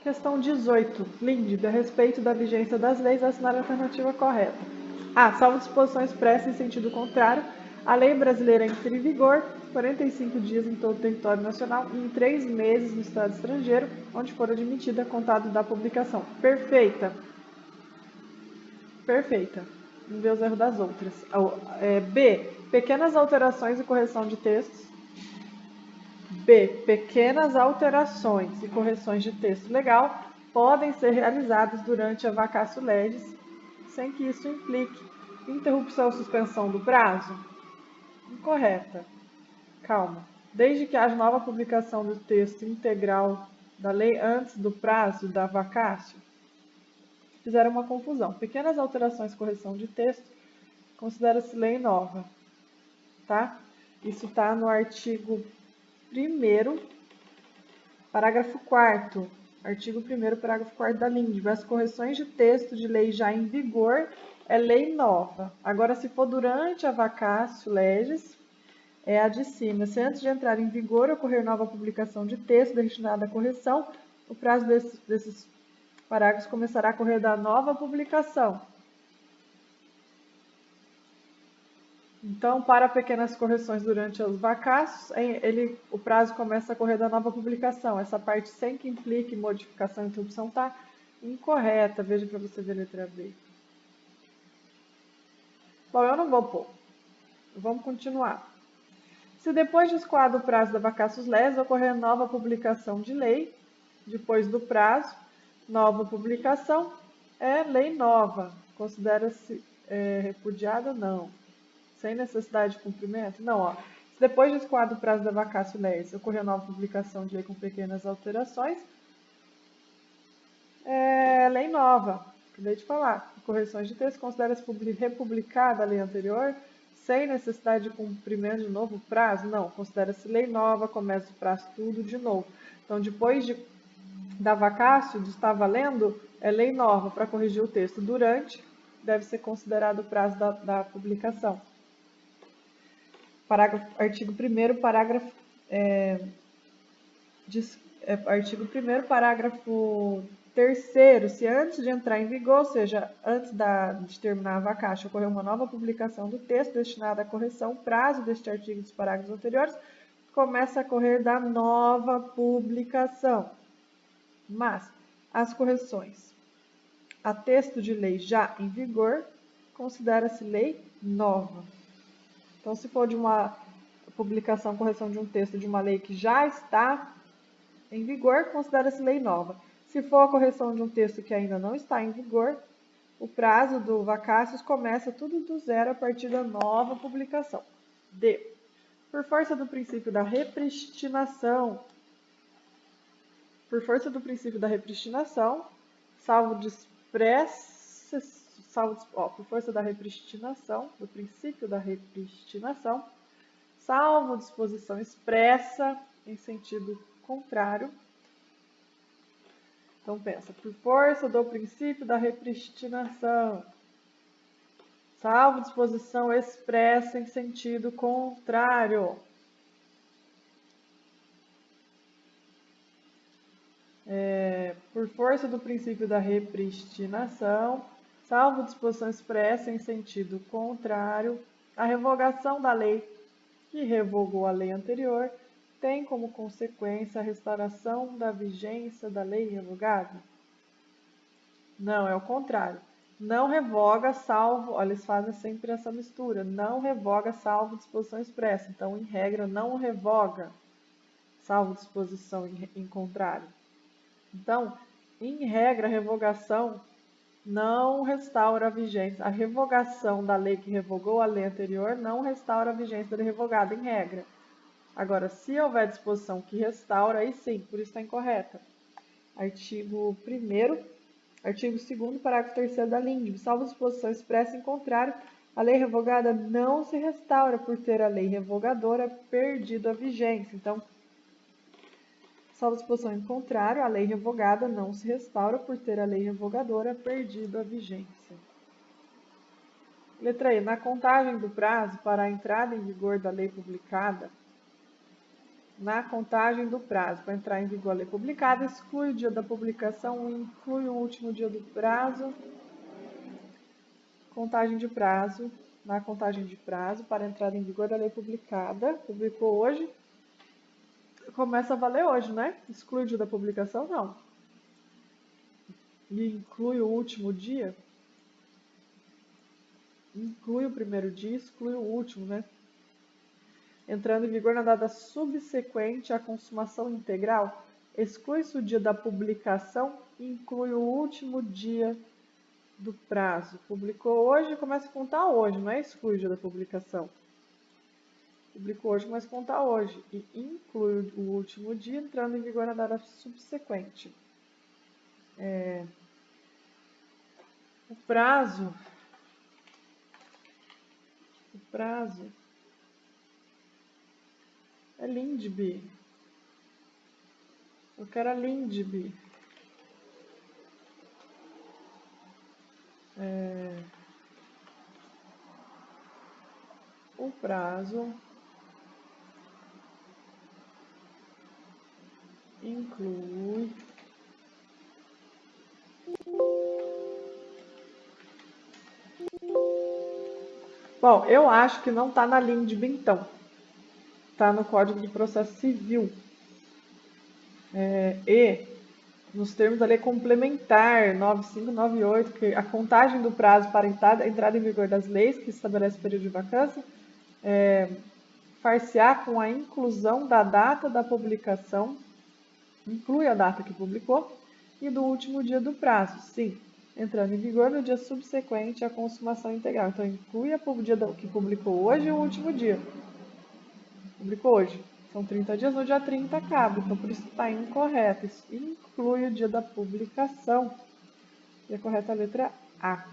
Questão 18. Lindbe, a respeito da vigência das leis, assinar a alternativa correta. A. Salvo disposição expressa em sentido contrário, a lei brasileira entra em vigor 45 dias em todo o território nacional e em 3 meses no estado estrangeiro, onde for admitida, contado da publicação. Perfeita. Perfeita. Vamos ver os erros das outras. B. Pequenas alterações e correção de textos. B. Pequenas alterações e correções de texto legal podem ser realizadas durante a vacatio legis, sem que isso implique interrupção ou suspensão do prazo? Incorreta. Calma. Desde que haja nova publicação do texto integral da lei antes do prazo da vacatio, fizeram uma confusão. Pequenas alterações e correção de texto considera-se lei nova, tá? Isso está no artigo 1º, parágrafo 4º. Artigo 1º, parágrafo 4º da Lindbe. As correções de texto de lei já em vigor é lei nova. Agora, se for durante a vacatio legis, é a de cima. Se antes de entrar em vigor ocorrer nova publicação de texto destinada à correção, o prazo desses parágrafos começará a correr da nova publicação. Então, para pequenas correções durante os vacácios, o prazo começa a correr da nova publicação. Essa parte sem que implique modificação e interrupção está incorreta. Veja para você ver a letra B. Bom, eu não vou pôr. Vamos continuar. Se depois de escoado o prazo da vacatio legis ocorrer nova publicação de lei, depois do prazo, nova publicação, é lei nova. Considera-se repudiada? Não. Sem necessidade de cumprimento? Não, ó. Se depois de escoado o prazo da vacatio legis ocorrer nova publicação de lei com pequenas alterações, é lei nova. Acabei de falar. Correções de texto considera-se republicada a lei anterior, sem necessidade de cumprimento de novo prazo? Não, considera-se lei nova, começa o prazo tudo de novo. Então, depois da vacatio, de estar valendo, é lei nova para corrigir o texto. Durante, deve ser considerado o prazo da publicação. Artigo 1º, parágrafo... artigo 1º, parágrafo 3º, se antes de entrar em vigor, ou seja, antes de terminar a vacatio, ocorrer uma nova publicação do texto destinada à correção, o prazo deste artigo dos parágrafos anteriores começa a correr da nova publicação. Mas as correções a texto de lei já em vigor considera-se lei nova. Então, se for de uma publicação, correção de um texto de uma lei que já está em vigor, considera-se lei nova. Se for a correção de um texto que ainda não está em vigor, o prazo do vacácios começa tudo do zero a partir da nova publicação. D. Por força do princípio da repristinação, salvo disposição expressa em sentido contrário. Então, pensa, por força do princípio da repristinação, salvo disposição expressa em sentido contrário. Por força do princípio da repristinação, salvo disposição expressa em sentido contrário, a revogação da lei que revogou a lei anterior tem como consequência a restauração da vigência da lei revogada? Não, é o contrário. Não revoga, salvo... Olha, eles fazem sempre essa mistura. Não revoga, salvo disposição expressa. Então, em regra, não revoga, salvo disposição em contrário. Então, em regra, a revogação não restaura a vigência. A revogação da lei que revogou a lei anterior não restaura a vigência da lei revogada, em regra. Agora, se houver disposição que restaura, aí sim, por isso está incorreta. Artigo 2º, parágrafo 3º da Lindbe. Salvo disposição expressa em contrário, a lei revogada não se restaura por ter a lei revogadora perdido a vigência. Então, salvo disposição em contrário, a lei revogada não se restaura por ter a lei revogadora perdido a vigência. Letra E. Na contagem do prazo para a entrada em vigor da lei publicada, na contagem do prazo. Para entrar em vigor a lei publicada, exclui o dia da publicação e inclui o último dia do prazo. Contagem de prazo. Na contagem de prazo, para entrar em vigor da lei publicada, publicou hoje, começa a valer hoje, né? Exclui o dia da publicação, não. E inclui o último dia, inclui o primeiro dia, exclui o último, né? Entrando em vigor na data subsequente à consumação integral, exclui-se o dia da publicação e inclui o último dia do prazo. Publicou hoje, começa a contar hoje, não é exclui o dia da publicação. Publicou hoje, começa a contar hoje. E inclui o último dia, entrando em vigor na data subsequente. O prazo é LINDB. Eu quero a LINDB. O prazo inclui Bom, eu acho que não está na LINDB, então. Está no Código de Processo Civil. E nos termos da Lei Complementar 9598, que a contagem do prazo para a entrada em vigor das leis, que estabelece o período de vacância, far-se-á com a inclusão da data da publicação, inclui a data que publicou, e do último dia do prazo, sim, entrando em vigor no dia subsequente à consumação integral. Então, inclui o dia que publicou hoje e o último dia. Publicou hoje. São 30 dias, no dia 30 acaba, então por isso está incorreto. Isso inclui o dia da publicação. E a correta letra A.